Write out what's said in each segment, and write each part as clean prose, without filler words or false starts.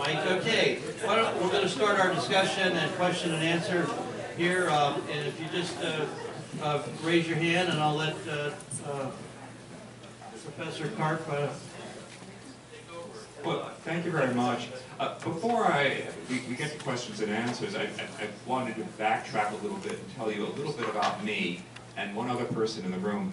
Mike. Okay, we're going to start our discussion and question and answer here. And if you just raise your hand, and I'll let Professor Karp take over. Well, thank you very much. Before we get to questions and answers, I wanted to backtrack a little bit and tell you a little bit about me and one other person in the room.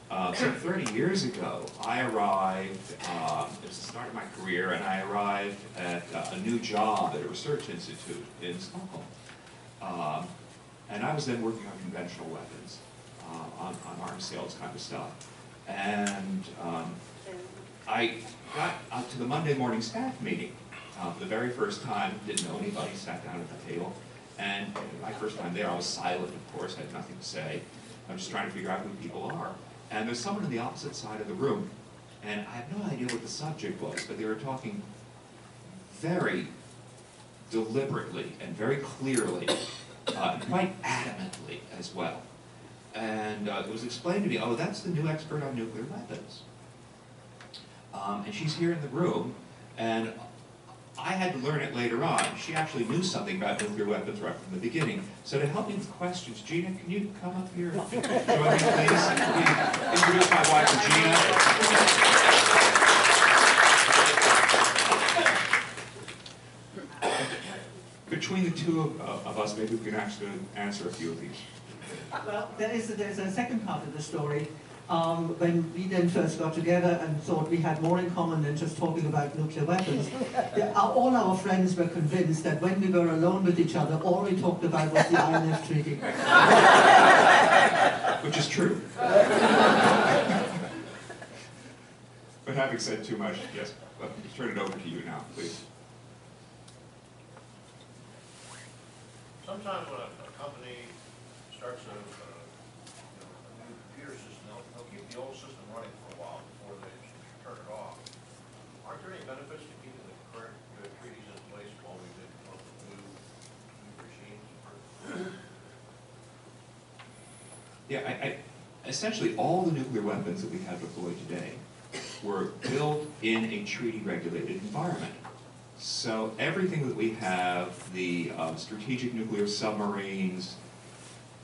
So 30 years ago, I arrived, it was the start of my career, and I arrived at a new job at a research institute in Stockholm. And I was then working on conventional weapons, on arms sales kind of stuff. And I got to the Monday morning staff meeting for the very first time, didn't know anybody, sat down at the table. And my first time there, I was silent, of course, I had nothing to say. I'm just trying to figure out who people are. And there's someone on the opposite side of the room, and I have no idea what the subject was, but they were talking very deliberately and very clearly, and quite adamantly as well. And it was explained to me, oh, that's the new expert on nuclear weapons. And she's here in the room, and I had to learn it later on. She actually knew something about nuclear weapons right from the beginning. So to help me with questions, Gina, can you come up here and join me, please? Introduce my wife, Regina. Between the two of us, maybe we can actually answer a few of these. Well, there's a second part of the story. When we then first got together and thought we had more in common than just talking about nuclear weapons, all our friends were convinced that when we were alone with each other, all we talked about was the INF Treaty. Which is true. But having said too much, yes, let me turn it over to you now, please. Sometimes when a company starts a new computer system, they'll keep the old system running for a while before they turn it off. Aren't there any benefits to keeping the current treaties in place while we develop new regimes? Yeah, essentially all the nuclear weapons that we have deployed today were built in a treaty-regulated environment. So everything that we have, the strategic nuclear submarines,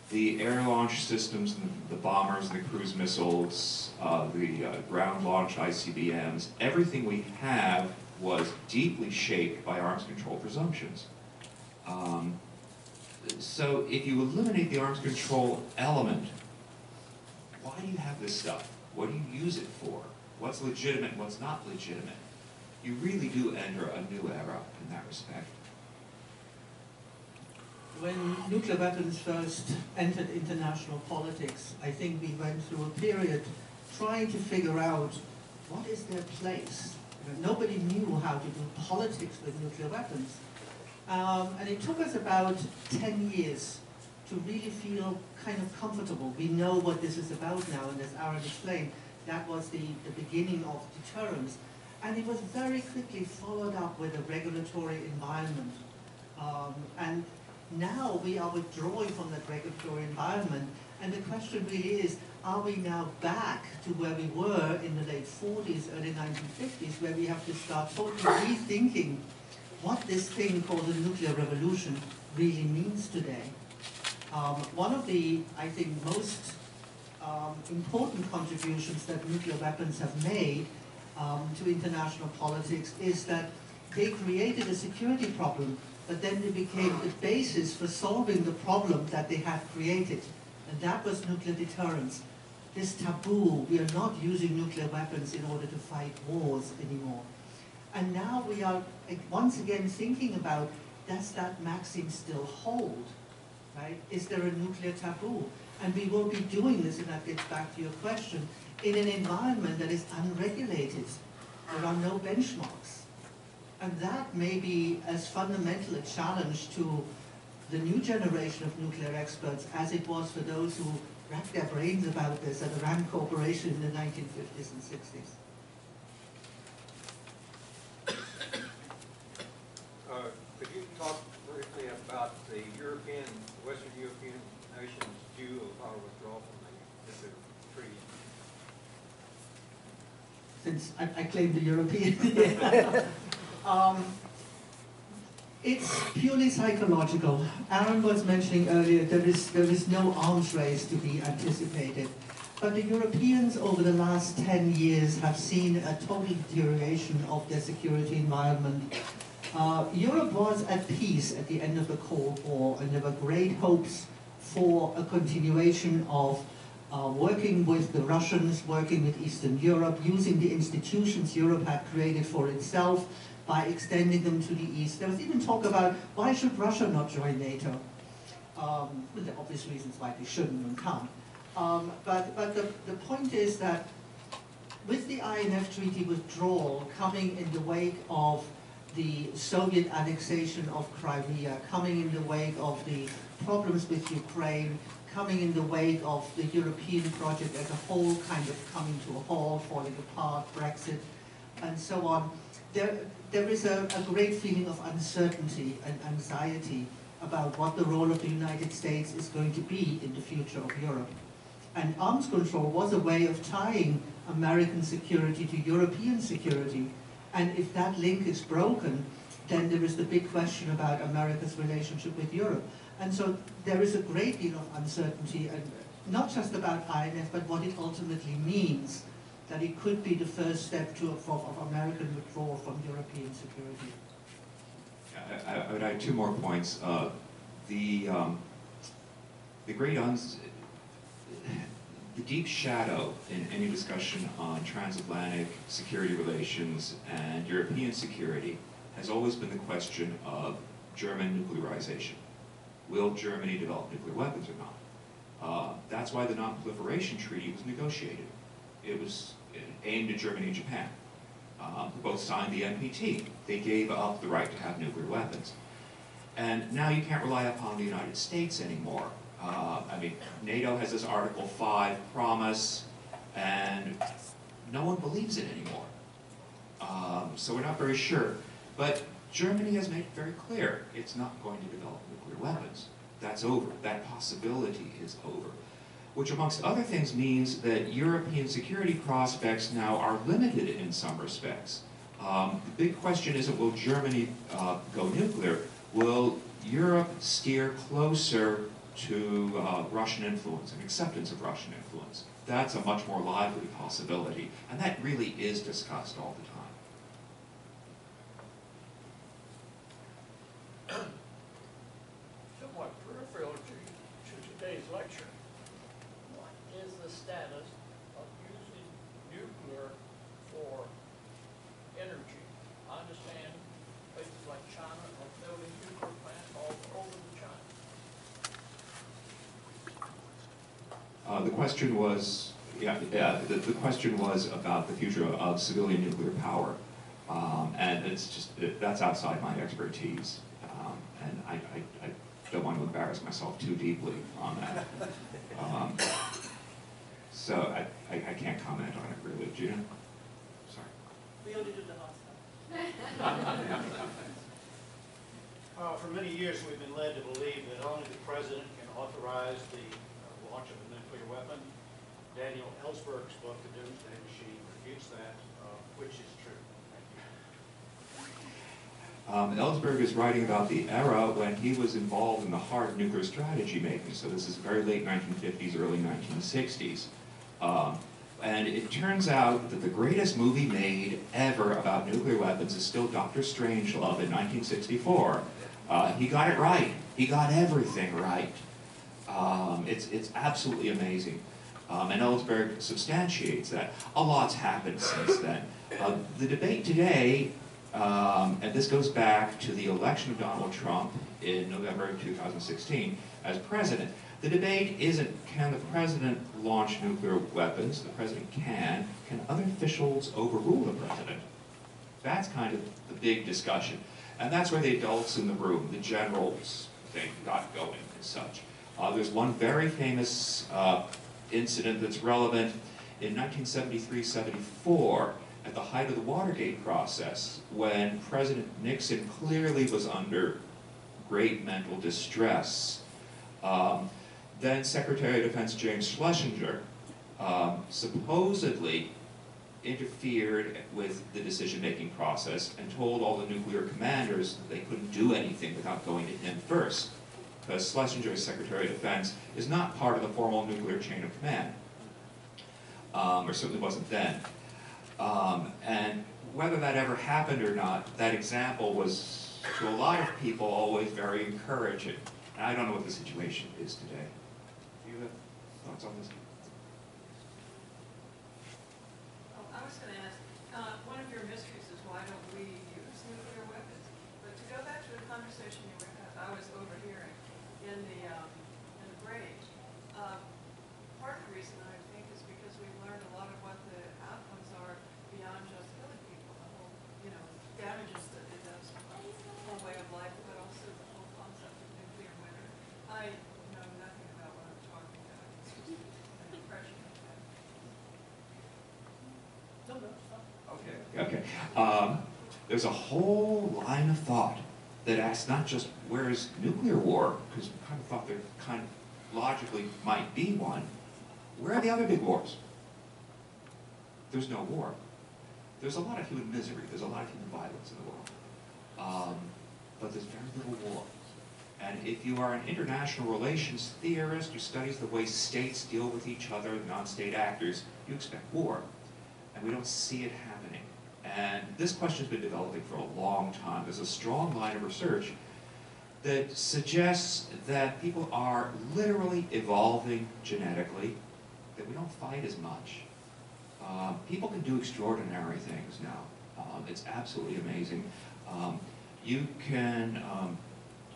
the air launch systems, the bombers, the cruise missiles, the ground-launched ICBMs, everything we have was deeply shaped by arms control presumptions. So if you eliminate the arms control element, why do you have this stuff? What do you use it for? What's legitimate and what's not legitimate? You really do enter a new era in that respect. When nuclear weapons first entered international politics, I think we went through a period trying to figure out what is their place. Nobody knew how to do politics with nuclear weapons. And it took us about 10 years to really feel kind of comfortable. We know what this is about now, and as Aaron explained, that was the beginning of deterrence. And it was very quickly followed up with a regulatory environment. And now we are withdrawing from that regulatory environment, and the question really is, are we now back to where we were in the late 40s, early 1950s, where we have to start totally rethinking what this thing called the nuclear revolution really means today? One of the, I think, most important contributions that nuclear weapons have made to international politics is that they created a security problem, but then they became the basis for solving the problem that they had created. And that was nuclear deterrence. This taboo, we are not using nuclear weapons in order to fight wars anymore. And now we are once again thinking about, does that maxim still hold? Right? Is there a nuclear taboo? And we will be doing this, and that gets back to your question, in an environment that is unregulated. There are no benchmarks. And that may be as fundamental a challenge to the new generation of nuclear experts as it was for those who racked their brains about this at the RAND Corporation in the 1950s and 60s. Could you talk briefly about the Western European nations' view of our withdrawal from the treaty? Since I claim the European. It's purely psychological. Aaron was mentioning earlier there is no arms race to be anticipated. But the Europeans over the last 10 years have seen a total deterioration of their security environment. Europe was at peace at the end of the Cold War, and there were great hopes for a continuation of working with the Russians, working with Eastern Europe, using the institutions Europe had created for itself by extending them to the East. There was even talk about why should Russia not join NATO? Well, there are obvious reasons why they shouldn't and can't. But the point is that with the INF Treaty withdrawal coming in the wake of the Soviet annexation of Crimea, coming in the wake of the problems with Ukraine, coming in the wake of the European project as a whole kind of coming to a halt, falling apart, Brexit, and so on, there is a great feeling of uncertainty and anxiety about what the role of the United States is going to be in the future of Europe. And arms control was a way of tying American security to European security. And if that link is broken, then there is the big question about America's relationship with Europe. And so there is a great deal of uncertainty, and not just about INF, but what it ultimately means, that it could be the first step of American withdrawal from European security. I would add two more points. The deep shadow in any discussion on transatlantic security relations and European security has always been the question of German nuclearization. Will Germany develop nuclear weapons or not? That's why the Non-Proliferation Treaty was negotiated. It was aimed at Germany and Japan, who both signed the NPT. They gave up the right to have nuclear weapons. And now you can't rely upon the United States anymore. I mean, NATO has this Article 5 promise, and no one believes it anymore. So we're not very sure. But Germany has made it very clear it's not going to develop nuclear weapons. That's over. That possibility is over. Which, amongst other things, means that European security prospects now are limited in some respects. The big question isn't will Germany go nuclear? Will Europe steer closer to Russian influence and acceptance of Russian influence? That's a much more lively possibility, and that really is discussed all the time. Somewhat peripheral to today's lecture, what is the status of using nuclear for energy? I understand places like China are building nuclear plants all over China. The question was, the question was about the future of civilian nuclear power, and it's just that's outside my expertise, and I don't want to embarrass myself too deeply on that. So I can't comment on it really, Gina. Sorry. We only did the last time. For many years, we've been led to believe that only the president can authorize the launch of a nuclear weapon. Daniel Ellsberg's book, The Doomsday Machine, refutes that. Which is true? Thank you. Ellsberg is writing about the era when he was involved in the heart of nuclear strategy making. So this is very late 1950s, early 1960s. And it turns out that the greatest movie made ever about nuclear weapons is still Dr. Strangelove in 1964. He got it right. He got everything right. It's absolutely amazing. And Ellsberg substantiates that. A lot's happened since then. The debate today, and this goes back to the election of Donald Trump in November 2016 as president. The debate isn't, can the president launch nuclear weapons? The president can. Can other officials overrule the president? That's kind of the big discussion. And that's where the adults in the room, the generals, thing got going and such. There's one very famous incident that's relevant in 1973-74, at the height of the Watergate process, when President Nixon clearly was under great mental distress. Then Secretary of Defense James Schlesinger supposedly interfered with the decision-making process and told all the nuclear commanders that they couldn't do anything without going to him first. Because Schlesinger, as Secretary of Defense, is not part of the formal nuclear chain of command, or certainly wasn't then. And whether that ever happened or not, that example was, to a lot of people, always very encouraging. And I don't know what the situation is today. Do you have thoughts on this? I was going to ask, one of your mysteries is why don't we use nuclear weapons? But to go back to the conversation I was overhearing in the break, part of the reason I think is because we've learned a lot of what the outcomes are beyond just killing people, the whole, damages that it does to the whole way of life, but also the whole concept of nuclear winter. I know nothing about what I'm talking about. It's just an impression of that. No, no, it's fine. Okay. There's a whole line of thought that asks not just where is nuclear war, because we kind of thought there kind of logically might be one. Where are the other big wars? There's no war. There's a lot of human misery. There's a lot of human violence in the world. But there's very little war. And if you are an international relations theorist who studies the way states deal with each other, non-state actors, you expect war. And we don't see it happening. And this question's been developing for a long time. There's a strong line of research that suggests that people are literally evolving genetically, that we don't fight as much. People can do extraordinary things now. It's absolutely amazing. You can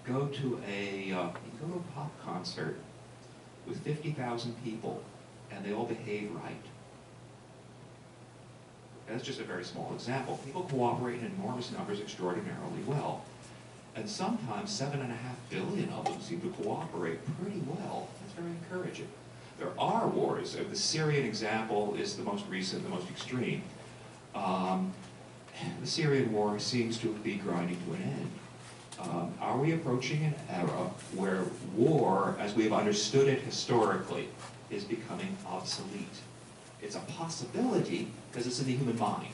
go to a pop concert with 50,000 people, and they all behave right. That's just a very small example. People cooperate in enormous numbers extraordinarily well. And sometimes 7.5 billion of them seem to cooperate pretty well. That's very encouraging. There are wars. The Syrian example is the most recent, the most extreme. The Syrian war seems to be grinding to an end. Are we approaching an era where war, as we have understood it historically, is becoming obsolete? It's a possibility because it's in the human mind.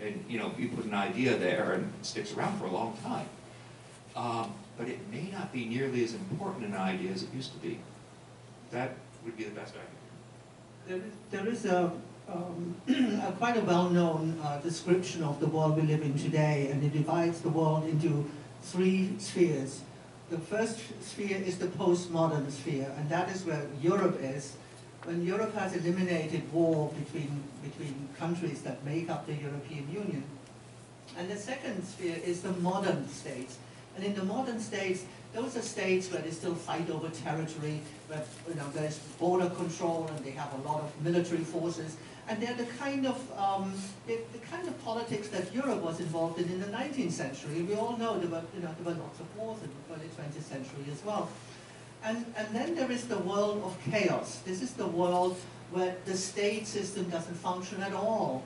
And, you put an idea there and it sticks around for a long time. But it may not be nearly as important an idea as it used to be. That would be the best I can do. There is a quite a well-known description of the world we live in today, and it divides the world into 3 spheres. The first sphere is the postmodern sphere, and that is where Europe is. When Europe has eliminated war between countries that make up the European Union. And the second sphere is the modern states. And in the modern states, those are states where they still fight over territory, where there's border control and they have a lot of military forces. And they're the kind of politics that Europe was involved in the 19th century. We all know there were lots of wars in the early 20th century as well. And then there is the world of chaos. This is the world where the state system doesn't function at all.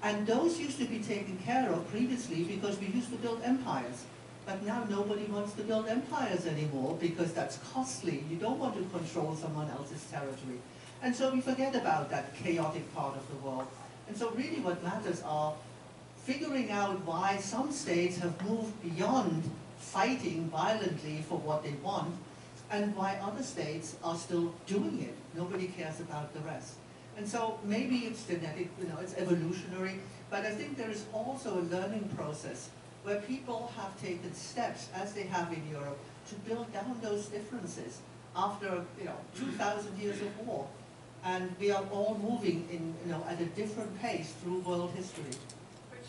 And those used to be taken care of previously because we used to build empires. But now nobody wants to build empires anymore because that's costly. You don't want to control someone else's territory. And so we forget about that chaotic part of the world. And so really what matters are figuring out why some states have moved beyond fighting violently for what they want, and why other states are still doing it. Nobody cares about the rest. And so maybe it's genetic, it's evolutionary, but I think there is also a learning process where people have taken steps, as they have in Europe, to build down those differences after 2,000 years of war. And we are all moving in, at a different pace through world history. Which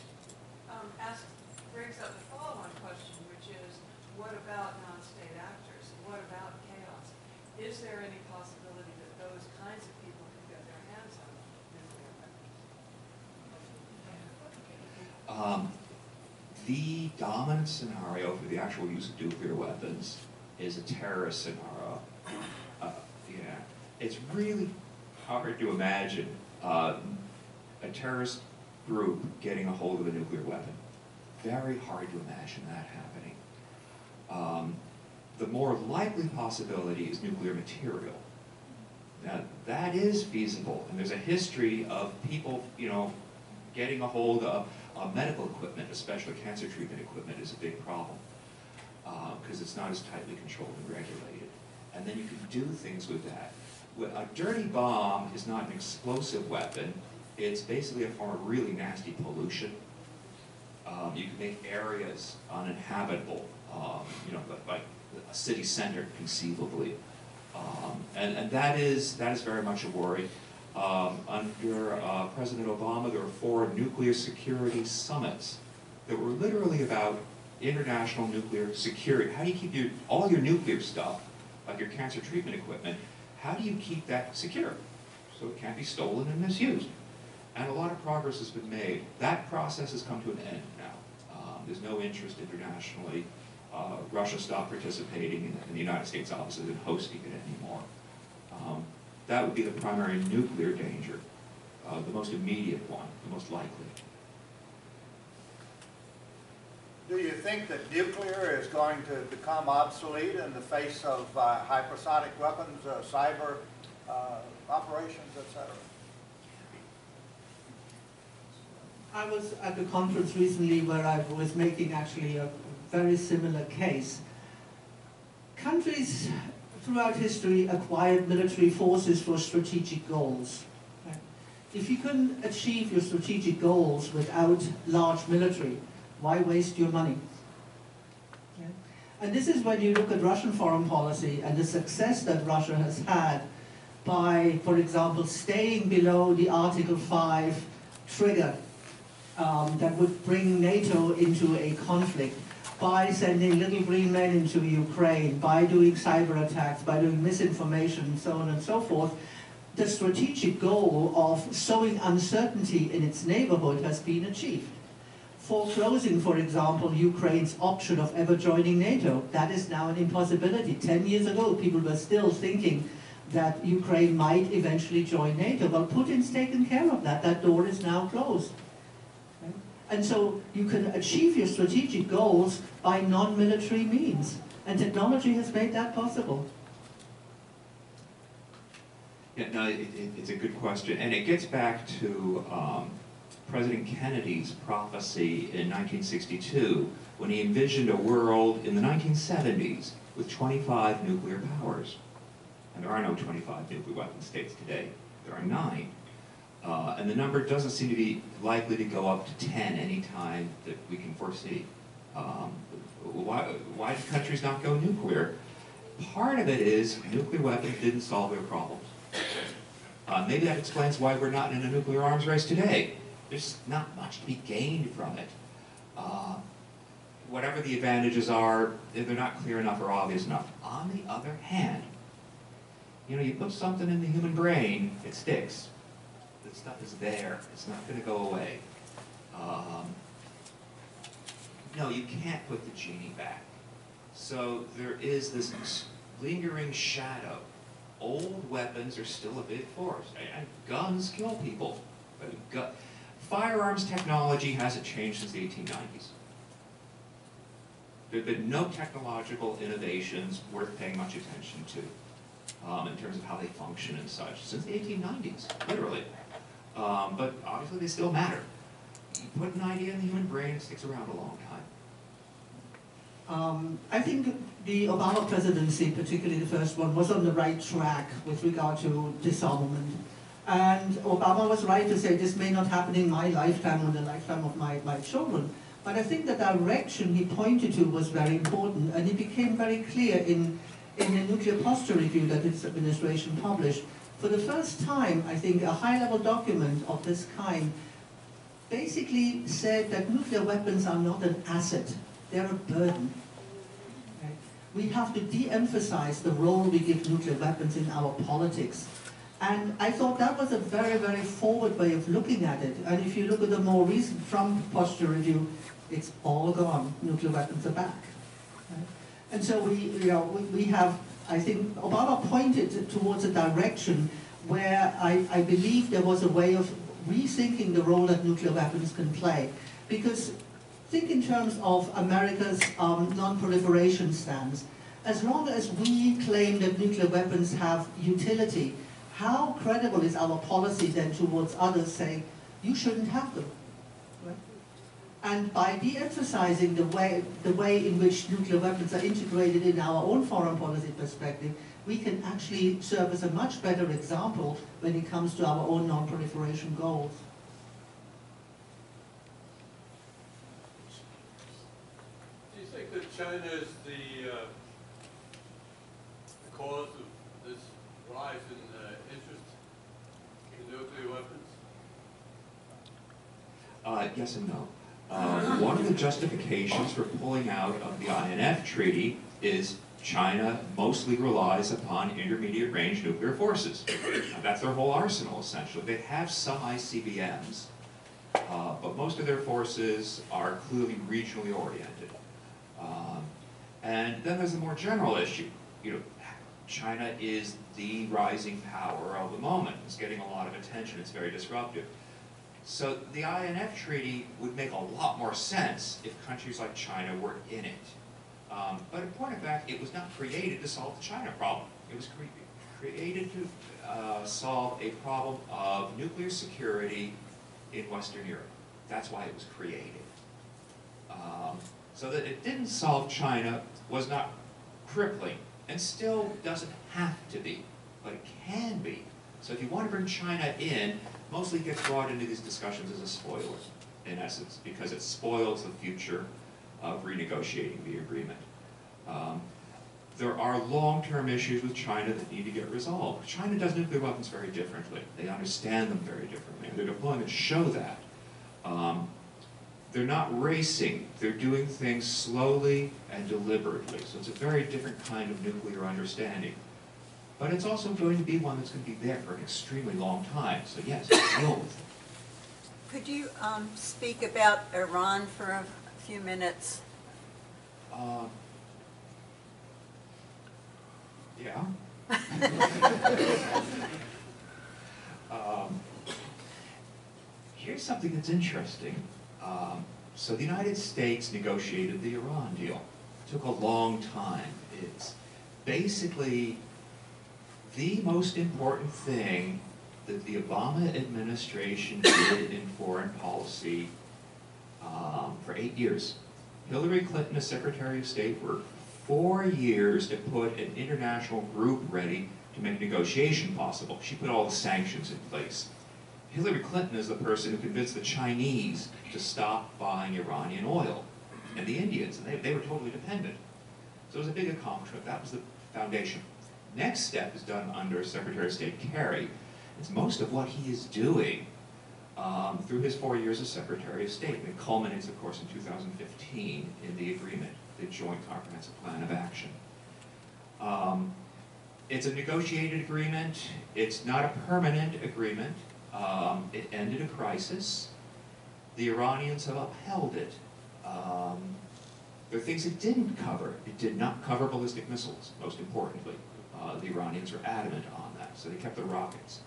brings up the follow-on question, which is, what about non-state actors? What about chaos? Is there any possibility that those kinds of people can get their hands on nuclear weapons? The dominant scenario for the actual use of nuclear weapons is a terrorist scenario. It's really hard to imagine a terrorist group getting a hold of a nuclear weapon. Very hard to imagine that happening. The more likely possibility is nuclear material. Now, that is feasible, and there's a history of people, getting a hold of medical equipment, especially cancer treatment equipment, is a big problem, because it's not as tightly controlled and regulated. And then you can do things with that. A dirty bomb is not an explosive weapon. It's basically a form of really nasty pollution. You can make areas uninhabitable, like a city center, conceivably. And that is very much a worry. Under President Obama, there were 4 nuclear security summits that were literally about international nuclear security. How do you keep all your nuclear stuff, like your cancer treatment equipment, how do you keep that secure so it can't be stolen and misused? And a lot of progress has been made. That process has come to an end now. There's no interest internationally. Russia stopped participating, and the United States obviously isn't hosting it anymore. That would be the primary nuclear danger, the most immediate one, the most likely. Do you think that nuclear is going to become obsolete in the face of hypersonic weapons, cyber operations, etc.? I was at a conference recently where I was making actually a very similar case. Countries throughout history acquired military forces for strategic goals. If you can achieve your strategic goals without large military, why waste your money? Yeah. And this is when you look at Russian foreign policy and the success that Russia has had by, for example, staying below the Article 5 trigger that would bring NATO into a conflict, by sending little green men into Ukraine, by doing cyber attacks, by doing misinformation, and so on and so forth. The strategic goal of sowing uncertainty in its neighborhood has been achieved. Foreclosing, for example, Ukraine's option of ever joining NATO, that is now an impossibility. 10 years ago, people were still thinking that Ukraine might eventually join NATO. Well, Putin's taken care of that. That door is now closed. Okay? And so you can achieve your strategic goals by non-military means. And technology has made that possible. Yeah, no, it's a good question. And it gets back to President Kennedy's prophecy in 1962, when he envisioned a world in the 1970s with 25 nuclear powers. And there are no 25 nuclear weapon states today. There are 9. And the number doesn't seem to be likely to go up to 10 anytime that we can foresee. Why do countries not go nuclear? Part of it is nuclear weapons didn't solve their problems. Maybe that explains why we're not in a nuclear arms race today. There's not much to be gained from it. Whatever the advantages are, they're not clear enough or obvious enough. On the other hand, you put something in the human brain, it sticks. That stuff is there. It's not going to go away. No, you can't put the genie back. So there is this lingering shadow. Old weapons are still a big force. And guns kill people. Firearms technology hasn't changed since the 1890s. There have been no technological innovations worth paying much attention to in terms of how they function and such since the 1890s, literally. But obviously they still matter. You put an idea in the human brain, it sticks around a long time. I think the Obama presidency, particularly the first one, was on the right track with regard to disarmament. And Obama was right to say this may not happen in my lifetime or the lifetime of my children. But I think the direction he pointed to was very important, and it became very clear in the nuclear posture review that his administration published. For the first time, I think, a high-level document of this kind basically said that nuclear weapons are not an asset, they're a burden. Right? We have to de-emphasize the role we give nuclear weapons in our politics. And I thought that was a very, very forward way of looking at it. And if you look at the more recent Trump posture review, it's all gone. Nuclear weapons are back. Right? And so we have, I think, Obama pointed towards a direction where I believe there was a way of rethinking the role that nuclear weapons can play. Because think in terms of America's non-proliferation stance. As long as we claim that nuclear weapons have utility, how credible is our policy then towards others saying, you shouldn't have them? Right? And by de-emphasizing the way in which nuclear weapons are integrated in our own foreign policy perspective, we can actually serve as a much better example when it comes to our own non-proliferation goals. Do you think that China is the cause of this rise in interest in nuclear weapons? Yes and no. One of the justifications for pulling out of the INF Treaty is China mostly relies upon intermediate range nuclear forces. That's their whole arsenal, essentially. They have some ICBMs, but most of their forces are clearly regionally oriented. And then there's a more general issue. You know, China is the rising power of the moment. It's getting a lot of attention. It's very disruptive. So the INF Treaty would make a lot more sense if countries like China were in it. But in point of fact, it was not created to solve the China problem. It was created to solve a problem of nuclear security in Western Europe. That's why it was created. So that it didn't solve China was not crippling, and still doesn't have to be, but it can be. So if you want to bring China in, mostly it gets brought into these discussions as a spoiler, in essence, because it spoils the future of renegotiating the agreement. There are long-term issues with China that need to get resolved. China does nuclear weapons very differently. They understand them very differently, and their deployments show that. They're not racing. They're doing things slowly and deliberately. So it's a very different kind of nuclear understanding. But it's also going to be one that's going to be there for an extremely long time. So yes, deal with it. Could you speak about Iran for a few minutes? Yeah. Here's something that's interesting. So the United States negotiated the Iran deal. It took a long time. It's basically the most important thing that the Obama administration did in foreign policy for 8 years. Hillary Clinton, as Secretary of State, worked 4 years to put an international group ready to make negotiation possible. She put all the sanctions in place. Hillary Clinton is the person who convinced the Chinese to stop buying Iranian oil, and the Indians, and they were totally dependent. So it was a big accomplishment. That was the foundation. Next step is done under Secretary of State Kerry. It's most of what he is doing through his 4 years as Secretary of State. And it culminates, of course, in 2015 in the agreement, the Joint Comprehensive Plan of Action. It's a negotiated agreement. It's not a permanent agreement. It ended a crisis. The Iranians have upheld it. There are things it didn't cover. It did not cover ballistic missiles, most importantly. The Iranians were adamant on that, so they kept the rockets.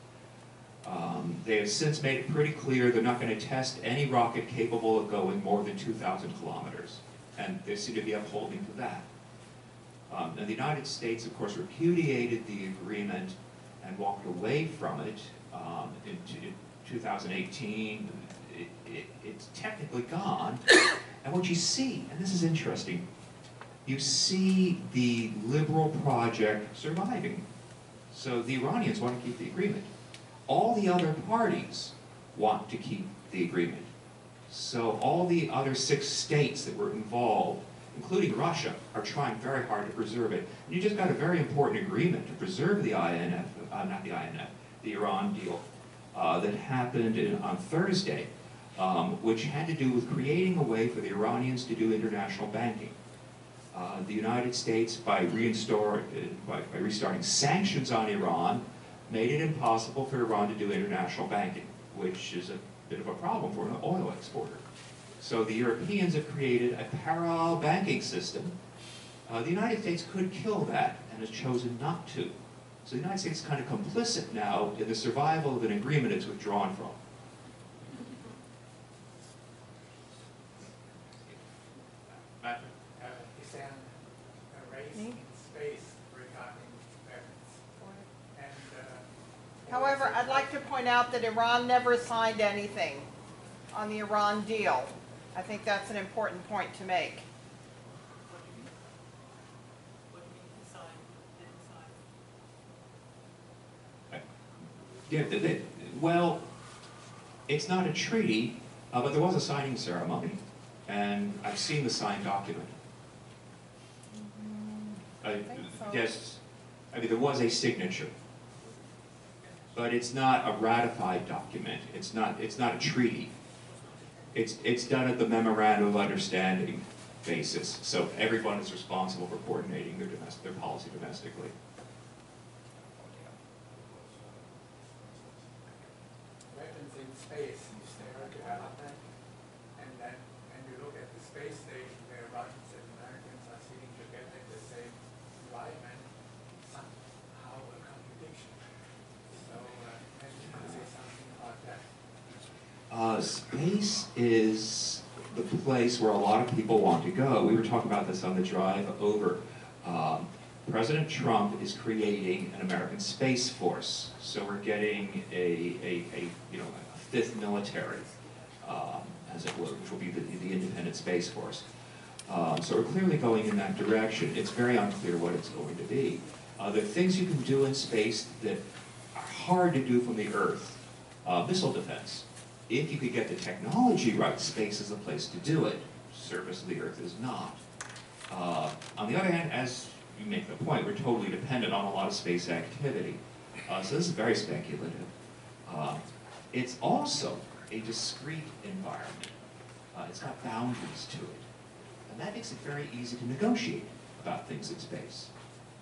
They have since made it pretty clear they're not going to test any rocket capable of going more than 2,000 kilometers, and they seem to be upholding to that. And the United States, of course, repudiated the agreement and walked away from it in 2018. It's technically gone, and what you see, and this is interesting, you see the liberal project surviving. So the Iranians want to keep the agreement. All the other parties want to keep the agreement. So all the other 6 states that were involved, including Russia, are trying very hard to preserve it. And you just got a very important agreement to preserve the INF, not the INF, the Iran deal, that happened on Thursday, which had to do with creating a way for the Iranians to do international banking. The United States, by restarting sanctions on Iran, made it impossible for Iran to do international banking, which is a bit of a problem for an oil exporter. So the Europeans have created a parallel banking system. The United States could kill that and has chosen not to. So the United States is kind of complicit now in the survival of an agreement it's withdrawn from. Is there a race in space regarding weapons? And However, I'd like to point out that Iran never signed anything on the Iran deal. I think that's an important point to make. What do you mean he signed, didn't sign? Yeah, well, it's not a treaty, but there was a signing ceremony, and I've seen the signed document. Yes, I mean, there was a signature, but it's not a ratified document. It's not a treaty. It's done at the memorandum of understanding basis, so everyone is responsible for coordinating their policy domestically. Weapons in space is their development, and you look at the space station where Russians and Americans are sitting together in the same environment, somehow a contradiction. So maybe you can say something about that. Space is the place where a lot of people want to go. We were talking about this on the drive over. President Trump is creating an American Space Force, so we're getting a fifth military, as it were, which will be the independent Space Force. So we're clearly going in that direction. It's very unclear what it's going to be. There are things you can do in space that are hard to do from the Earth. Missile defense. If you could get the technology right, space is the place to do it. Surface of the Earth is not. On the other hand, as you make the point, we're totally dependent on a lot of space activity. So this is very speculative. It's also a discrete environment. It's got boundaries to it. And that makes it very easy to negotiate about things in space.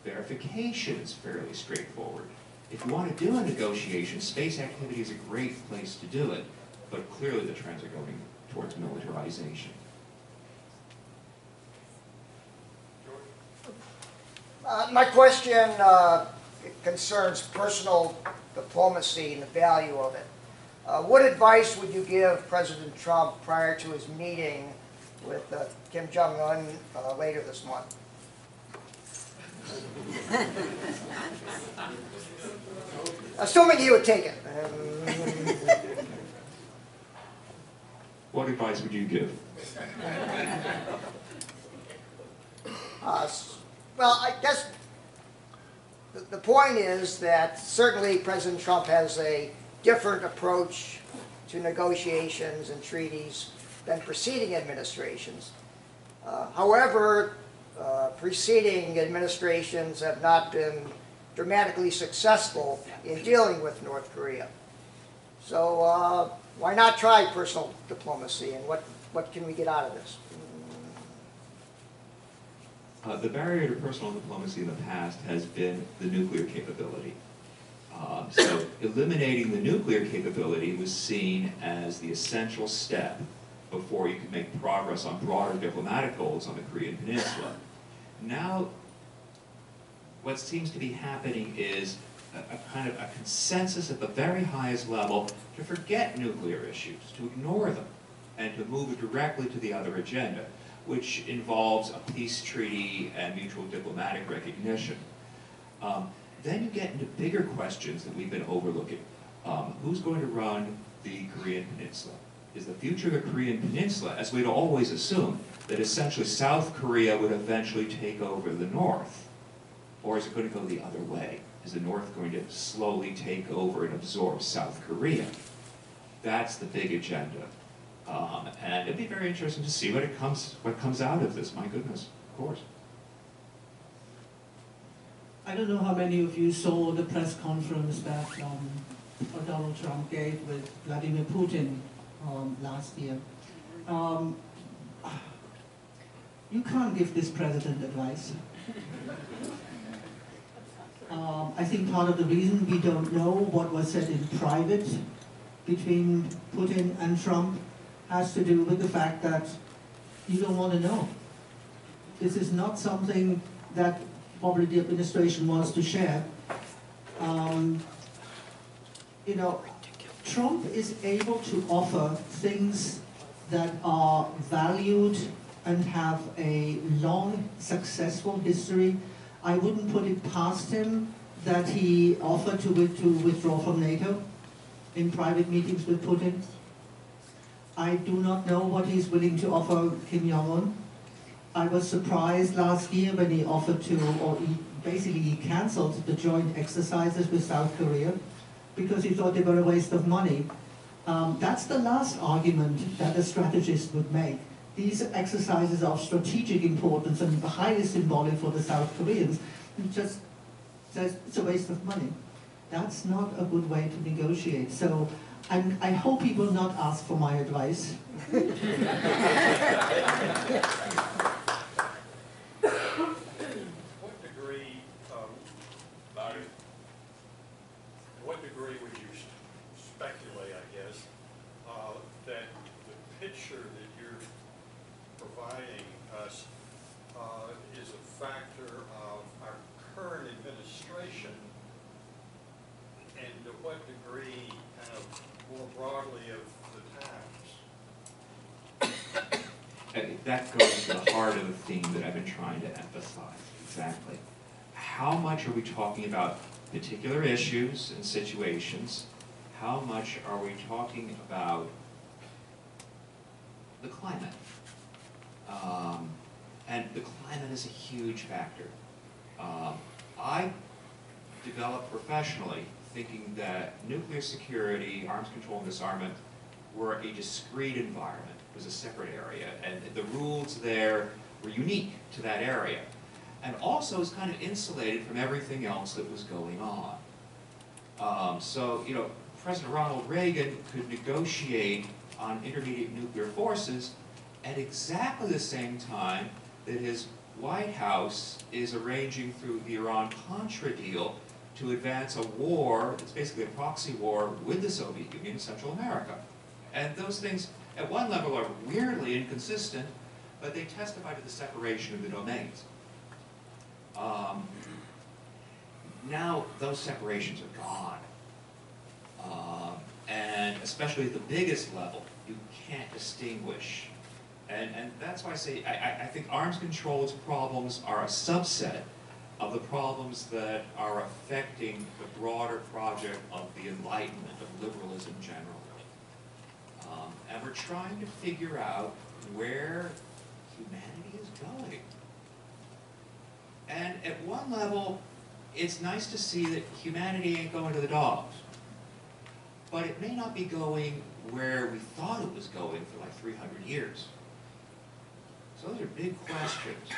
Verification is fairly straightforward. If you want to do a negotiation, space activity is a great place to do it, but clearly the trends are going towards militarization. My question concerns personal diplomacy and the value of it. What advice would you give President Trump prior to his meeting with Kim Jong-un later this month? Assuming he would take it. What advice would you give? Well, I guess the point is that certainly President Trump has a different approach to negotiations and treaties than preceding administrations. However, preceding administrations have not been dramatically successful in dealing with North Korea. So why not try personal diplomacy, and what can we get out of this? The barrier to personal diplomacy in the past has been the nuclear capability. So eliminating the nuclear capability was seen as the essential step before you could make progress on broader diplomatic goals on the Korean Peninsula. Now, what seems to be happening is a kind of a consensus at the very highest level to forget nuclear issues, to ignore them, and to move directly to the other agenda, which involves a peace treaty and mutual diplomatic recognition. Then you get into bigger questions that we've been overlooking. Who's going to run the Korean Peninsula? Is the future of the Korean Peninsula, as we'd always assumed, that essentially South Korea would eventually take over the North? Or is it going to go the other way? Is the North going to slowly take over and absorb South Korea? That's the big agenda. And it'd be very interesting to see what comes out of this. My goodness, of course. I don't know how many of you saw the press conference that Donald Trump gave with Vladimir Putin last year. You can't give this president advice. I think part of the reason we don't know what was said in private between Putin and Trump has to do with the fact that you don't want to know. This is not something that probably the administration wants to share. You know, Trump is able to offer things that are valued and have a long, successful history. I wouldn't put it past him that he offered to withdraw from NATO in private meetings with Putin. I do not know what he's willing to offer Kim Jong-un. I was surprised last year when he offered to, or he cancelled the joint exercises with South Korea because he thought they were a waste of money. That's the last argument that a strategist would make. These exercises are of strategic importance and highly symbolic for the South Koreans. It just says it's a waste of money. That's not a good way to negotiate. So I hope he will not ask for my advice. To what degree would you speculate, I guess, that the picture that you're providing us is a factor of our current administration, and to what degree, kind of more broadly, of the times? That goes to the heart of the theme that I've been trying to emphasize, exactly. How much are we talking about particular issues and situations? How much are we talking about the climate? And the climate is a huge factor. I developed professionally thinking that nuclear security, arms control and disarmament were a discrete environment. It was a separate area, and the rules there were unique to that area. And also is kind of insulated from everything else that was going on. So, you know, President Ronald Reagan could negotiate on intermediate nuclear forces at exactly the same time that his White House is arranging through the Iran-Contra deal to advance a war, it's basically a proxy war with the Soviet Union in Central America. And those things, at one level, are weirdly inconsistent, but they testify to the separation of the domains. Now those separations are gone. And especially at the biggest level, you can't distinguish. And that's why I say, I think arms control's problems are a subset of the problems that are affecting the broader project of the Enlightenment, of liberalism generally. And we're trying to figure out where humanity is going. And at one level, it's nice to see that humanity ain't going to the dogs. But it may not be going where we thought it was going for like 300 years. So those are big questions.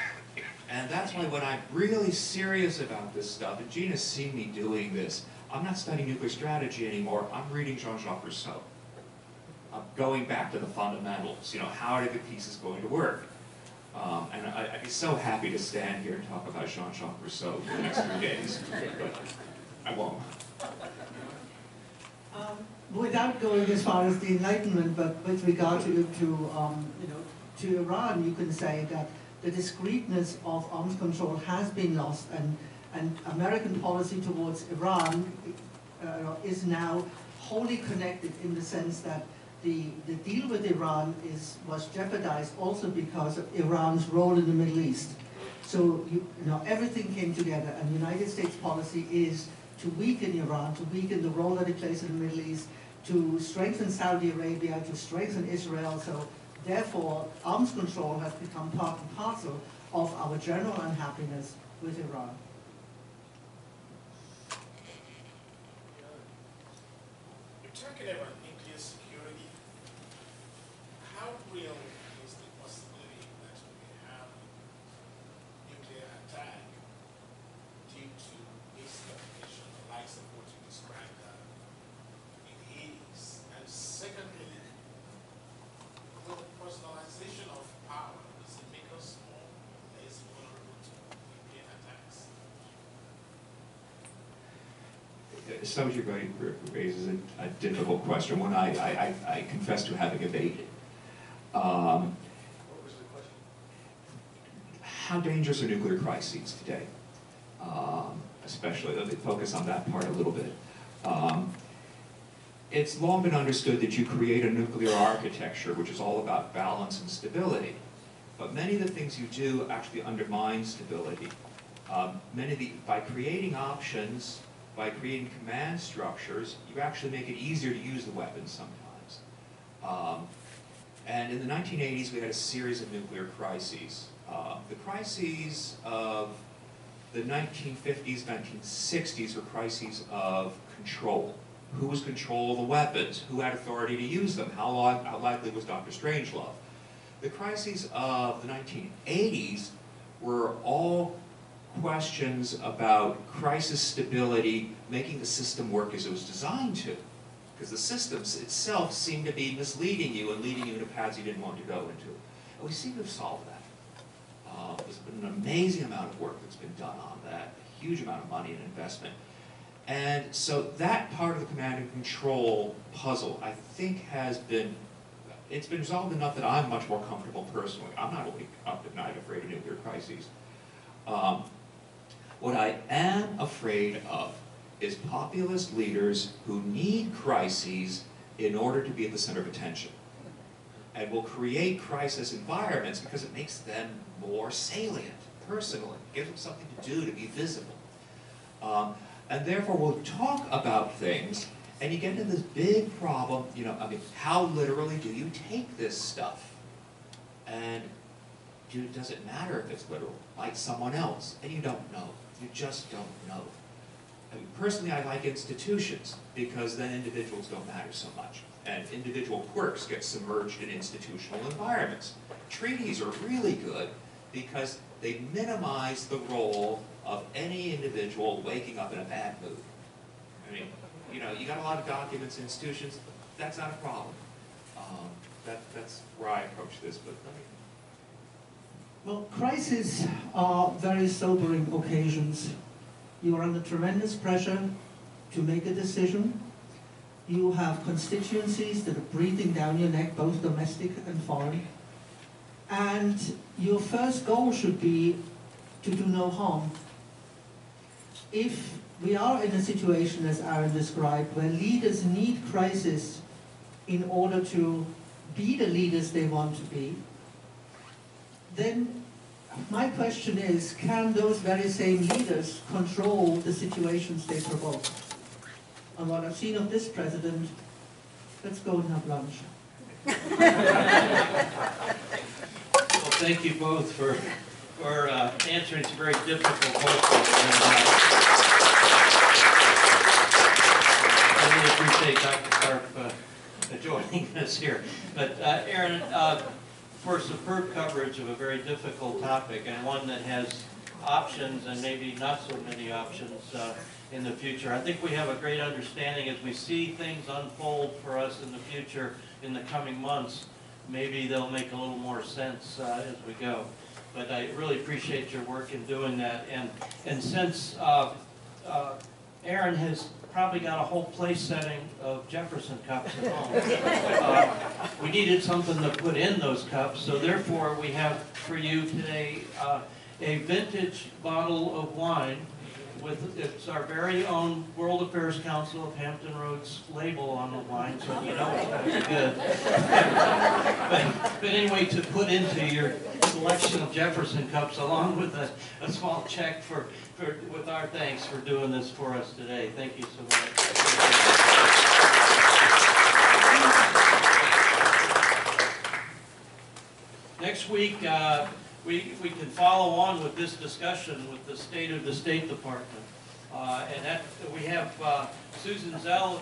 And that's why when I'm really serious about this stuff, and Gina's seen me doing this, I'm not studying nuclear strategy anymore, I'm reading Jean-Jacques Rousseau. I'm going back to the fundamentals, you know, how are the pieces going to work? And I'd be so happy to stand here and talk about Jean-Jacques Rousseau for the next 3 days, but I won't. Without going as far as the Enlightenment, but with regard to Iran, you can say that the discreteness of arms control has been lost, and American policy towards Iran is now wholly connected in the sense that the deal with Iran was jeopardized also because of Iran's role in the Middle East. So everything came together, and United States policy is to weaken Iran, to weaken the role that it plays in the Middle East, to strengthen Saudi Arabia, to strengthen Israel. So therefore, arms control has become part and parcel of our general unhappiness with Iran. You're talking about nuclear security. How real is the possibility that we may have nuclear attack due to miscommunication, the likes of what you described in Hades? And secondly, will the personalization of power, does it make us more or less vulnerable to nuclear attacks? Subject raises a difficult question, one I confess to having evaded. What was the question? How dangerous are nuclear crises today? Especially, let me focus on that part a little bit. It's long been understood that you create a nuclear architecture which is all about balance and stability. But many of the things you do actually undermine stability. By creating options, by creating command structures, you actually make it easier to use the weapons sometimes. And in the 1980s, we had a series of nuclear crises. The crises of the 1950s, 1960s were crises of control. Who was control of the weapons? Who had authority to use them? How likely was Dr. Strangelove? The crises of the 1980s were all questions about crisis stability, making the system work as it was designed to. Because the system itself seemed to be misleading you and leading you into paths you didn't want to go into. And we seem to have solved that. There's been an amazing amount of work that's been done on that, a huge amount of money and investment. And so that part of the command and control puzzle, I think, it's been resolved enough that I'm much more comfortable personally. I'm not awake up at night afraid of nuclear crises. What I am afraid of is populist leaders who need crises in order to be at the center of attention. And will create crisis environments because it makes them more salient, personal, it gives them something to do, to be visible. And therefore we'll talk about things, and you get into this big problem, how literally do you take this stuff? And does it matter if it's literal? Like someone else, and you don't know. You just don't know. I mean, personally, I like institutions, because then individuals don't matter so much. And individual quirks get submerged in institutional environments. Treaties are really good because they minimize the role of any individual waking up in a bad mood. I mean, you got a lot of documents in institutions, that's not a problem. That's where I approach this, but Well, crises are very sobering occasions. You are under tremendous pressure to make a decision. You have constituencies that are breathing down your neck, both domestic and foreign. And your first goal should be to do no harm. If we are in a situation, as Aaron described, where leaders need crisis in order to be the leaders they want to be, then my question is, can those very same leaders control the situations they provoke? And what I've seen of this president, let's go and have lunch. Well, thank you both for answering some very difficult questions. I really appreciate Dr. Karp joining us here. But Aaron, for superb coverage of a very difficult topic, and one that has options and maybe not so many options in the future. I think we have a great understanding as we see things unfold for us in the future in the coming months. Maybe they'll make a little more sense as we go. But I really appreciate your work in doing that. And since Aaron has probably got a whole place setting of Jefferson cups at home, we needed something to put in those cups. So therefore, we have for you today a vintage bottle of wine with it's our very own World Affairs Council of Hampton Roads label on the wine, so you know it's going to be good. but anyway, to put into your collection of Jefferson cups, along with a small check with our thanks for doing this for us today. Thank you so much. Next week, we can follow on with this discussion with the state of the State Department. And that we have Susan Zell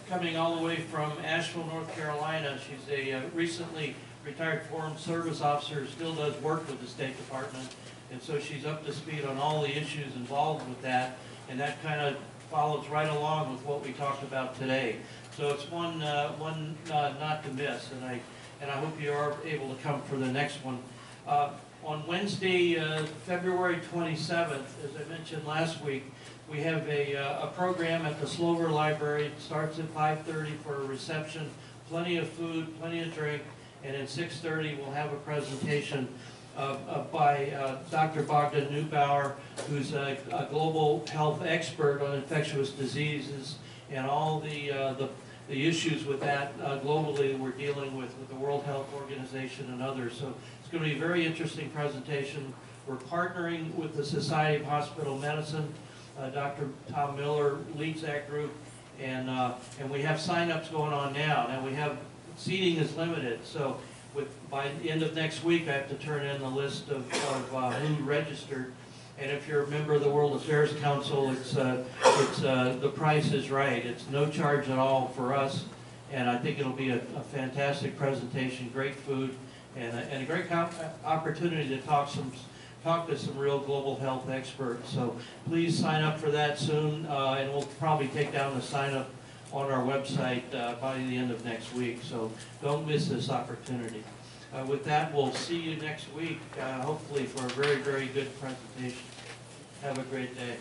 coming all the way from Asheville, North Carolina. She's a recently retired Foreign Service officer who still does work with the State Department. And so she's up to speed on all the issues involved with that. And that kind of follows right along with what we talked about today. So it's one not to miss. And I hope you are able to come for the next one. On Wednesday, February 27th, as I mentioned last week, we have a program at the Slover Library. It starts at 5:30 for a reception, plenty of food, plenty of drink, and at 6:30 we'll have a presentation by Dr. Bogdan Neubauer, who's a global health expert on infectious diseases and all the issues with that globally we're dealing with the World Health Organization and others. So it's going to be a very interesting presentation. We're partnering with the Society of Hospital Medicine. Dr. Tom Miller leads that group, and we have sign-ups going on now. Now we have, seating is limited, so by the end of next week, I have to turn in the list of who registered. And if you're a member of the World Affairs Council, the price is right. It's no charge at all for us, and I think it'll be a fantastic presentation, great food, and a great opportunity to talk to some real global health experts. So please sign up for that soon, and we'll probably take down the sign up on our website by the end of next week. So don't miss this opportunity. With that, we'll see you next week, hopefully for a very, very good presentation. Have a great day.